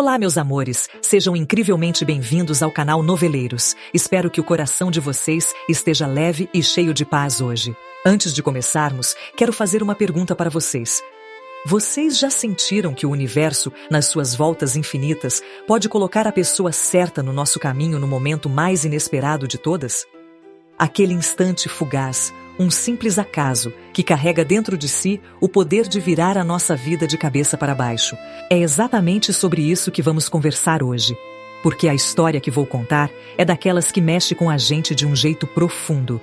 Olá, meus amores, sejam incrivelmente bem-vindos ao canal Noveleiros. Espero que o coração de vocês esteja leve e cheio de paz hoje. Antes de começarmos, quero fazer uma pergunta para vocês. Vocês já sentiram que o universo, nas suas voltas infinitas, pode colocar a pessoa certa no nosso caminho no momento mais inesperado de todas? Aquele instante fugaz, um simples acaso, que carrega dentro de si o poder de virar a nossa vida de cabeça para baixo. É exatamente sobre isso que vamos conversar hoje. Porque a história que vou contar é daquelas que mexe com a gente de um jeito profundo.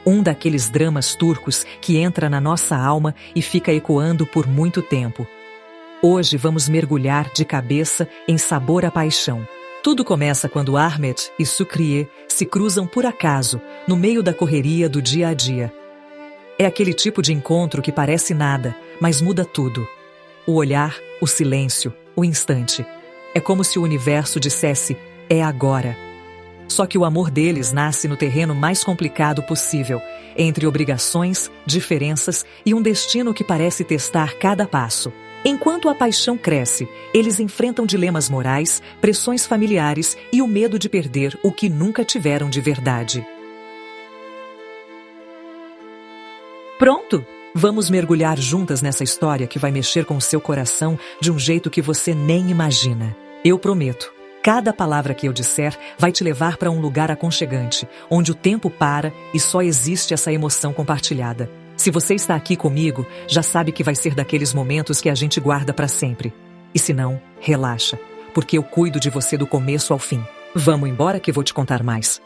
Um daqueles dramas turcos que entra na nossa alma e fica ecoando por muito tempo. Hoje vamos mergulhar de cabeça em Sabor à Paixão. Tudo começa quando Ahmet e Sukriye se cruzam por acaso, no meio da correria do dia a dia. É aquele tipo de encontro que parece nada, mas muda tudo. O olhar, o silêncio, o instante. É como se o universo dissesse, é agora. Só que o amor deles nasce no terreno mais complicado possível, entre obrigações, diferenças e um destino que parece testar cada passo. Enquanto a paixão cresce, eles enfrentam dilemas morais, pressões familiares e o medo de perder o que nunca tiveram de verdade. Pronto? Vamos mergulhar juntas nessa história que vai mexer com o seu coração de um jeito que você nem imagina. Eu prometo. Cada palavra que eu disser vai te levar para um lugar aconchegante, onde o tempo para e só existe essa emoção compartilhada. Se você está aqui comigo, já sabe que vai ser daqueles momentos que a gente guarda para sempre. E se não, relaxa, porque eu cuido de você do começo ao fim. Vamos embora que vou te contar mais.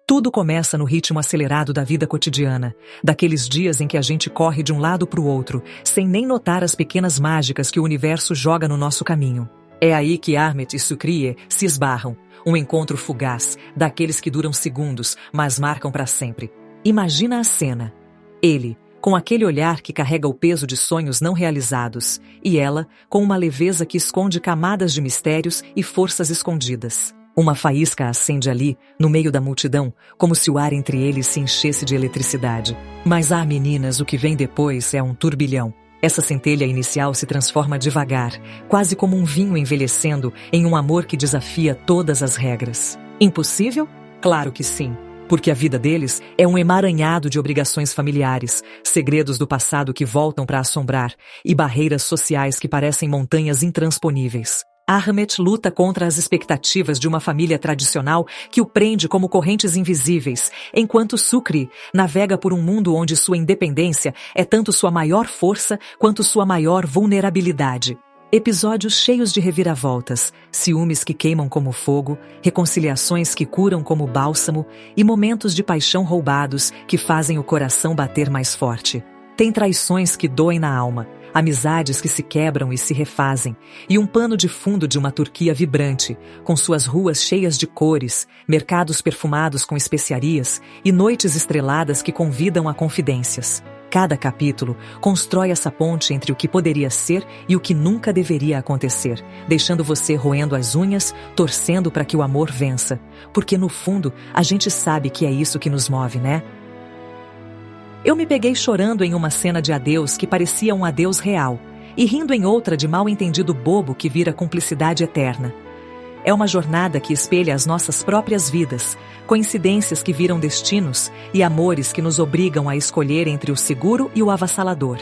Tudo começa no ritmo acelerado da vida cotidiana, daqueles dias em que a gente corre de um lado para o outro, sem nem notar as pequenas mágicas que o universo joga no nosso caminho. É aí que Ahmet e Sukriye se esbarram, um encontro fugaz, daqueles que duram segundos, mas marcam para sempre. Imagina a cena. Ele, com aquele olhar que carrega o peso de sonhos não realizados, e ela, com uma leveza que esconde camadas de mistérios e forças escondidas. Uma faísca acende ali, no meio da multidão, como se o ar entre eles se enchesse de eletricidade. Mas meninas, o que vem depois é um turbilhão. Essa centelha inicial se transforma devagar, quase como um vinho envelhecendo, em um amor que desafia todas as regras. Impossível? Claro que sim. Porque a vida deles é um emaranhado de obrigações familiares, segredos do passado que voltam para assombrar e barreiras sociais que parecem montanhas intransponíveis. Ahmet luta contra as expectativas de uma família tradicional que o prende como correntes invisíveis, enquanto Sukriye navega por um mundo onde sua independência é tanto sua maior força quanto sua maior vulnerabilidade. Episódios cheios de reviravoltas, ciúmes que queimam como fogo, reconciliações que curam como bálsamo e momentos de paixão roubados que fazem o coração bater mais forte. Tem traições que doem na alma, amizades que se quebram e se refazem, e um pano de fundo de uma Turquia vibrante, com suas ruas cheias de cores, mercados perfumados com especiarias e noites estreladas que convidam a confidências. Cada capítulo constrói essa ponte entre o que poderia ser e o que nunca deveria acontecer, deixando você roendo as unhas, torcendo para que o amor vença. Porque no fundo, a gente sabe que é isso que nos move, né? Eu me peguei chorando em uma cena de adeus que parecia um adeus real, e rindo em outra de mal-entendido bobo que vira cumplicidade eterna. É uma jornada que espelha as nossas próprias vidas, coincidências que viram destinos e amores que nos obrigam a escolher entre o seguro e o avassalador.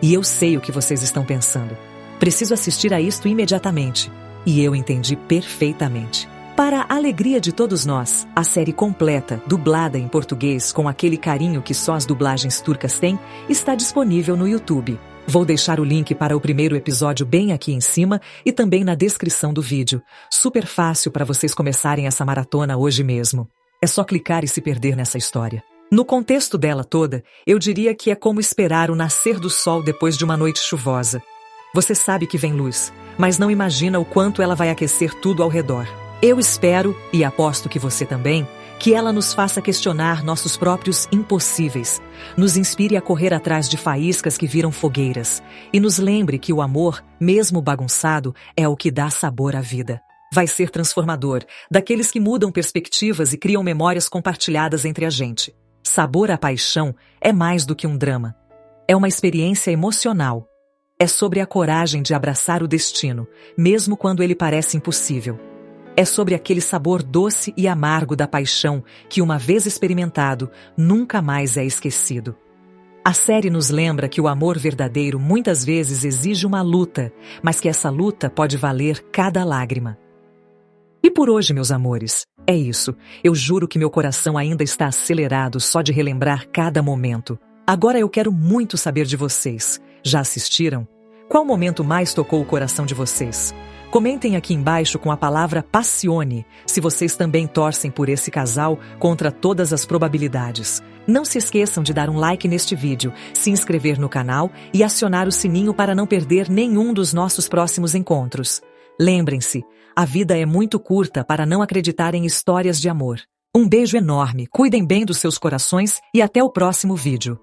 E eu sei o que vocês estão pensando. Preciso assistir a isto imediatamente. E eu entendi perfeitamente. Para a alegria de todos nós, a série completa, dublada em português com aquele carinho que só as dublagens turcas têm, está disponível no YouTube. Vou deixar o link para o primeiro episódio bem aqui em cima e também na descrição do vídeo. Super fácil para vocês começarem essa maratona hoje mesmo. É só clicar e se perder nessa história. No contexto dela toda, eu diria que é como esperar o nascer do sol depois de uma noite chuvosa. Você sabe que vem luz, mas não imagina o quanto ela vai aquecer tudo ao redor. Eu espero, e aposto que você também, Que ela nos faça questionar nossos próprios impossíveis, nos inspire a correr atrás de faíscas que viram fogueiras e nos lembre que o amor, mesmo bagunçado, é o que dá sabor à vida. Vai ser transformador, daqueles que mudam perspectivas e criam memórias compartilhadas entre a gente. Sabor à paixão é mais do que um drama. É uma experiência emocional. É sobre a coragem de abraçar o destino, mesmo quando ele parece impossível. É sobre aquele sabor doce e amargo da paixão que, uma vez experimentado, nunca mais é esquecido. A série nos lembra que o amor verdadeiro muitas vezes exige uma luta, mas que essa luta pode valer cada lágrima. E por hoje, meus amores, é isso. Eu juro que meu coração ainda está acelerado só de relembrar cada momento. Agora eu quero muito saber de vocês. Já assistiram? Qual momento mais tocou o coração de vocês? Comentem aqui embaixo com a palavra passione, se vocês também torcem por esse casal contra todas as probabilidades. Não se esqueçam de dar um like neste vídeo, se inscrever no canal e acionar o sininho para não perder nenhum dos nossos próximos encontros. Lembrem-se, a vida é muito curta para não acreditar em histórias de amor. Um beijo enorme, cuidem bem dos seus corações e até o próximo vídeo.